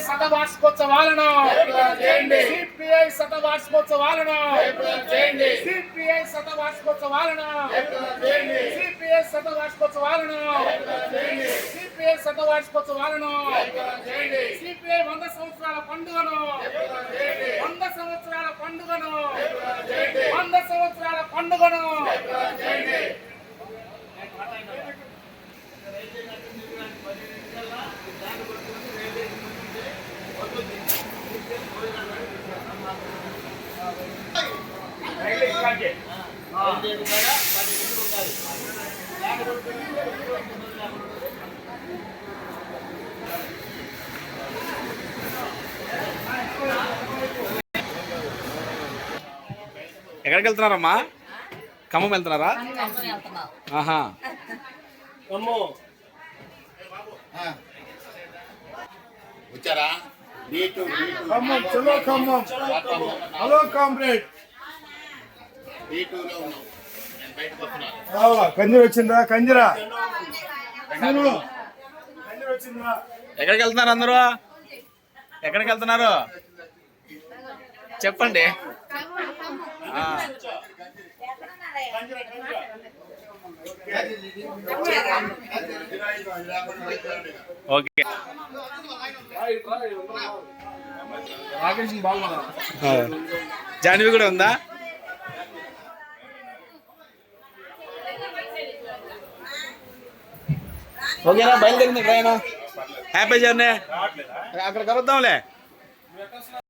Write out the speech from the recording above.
శతవార్షికోత్సవాలను CPI శతవార్షికోత్సవాలను CPI శతవార్షికోత్సవాలను CPI శతవార్షికోత్సవాలను సిపిఐ శతవార్షికోత్సవాలను సిపిఐ 100 సంవత్సరాల పండుగను 100 సంవత్సరాల పండుగను 100 సంవత్సరాల పండుగను ఎక్కడికి వెళ్తున్నారమ్మా? ఖమ్మం వెళ్తున్నారా? ఆహా. వచ్చారా? ఖమ్మం చలో ఖమ్మం. Hello comrade. కంజర వచ్చిందా? కంజరా వచ్చిందా? ఎక్కడికి వెళ్తున్నారు అందరూ? ఎక్కడికి వెళ్తున్నారు చెప్పండి. ఓకే. జాన్వి కూడా ఉందా? ఓకేనా? బయలుదేరింది ట్రైన్. Happy journey. అక్కడ కలుద్దాంలే.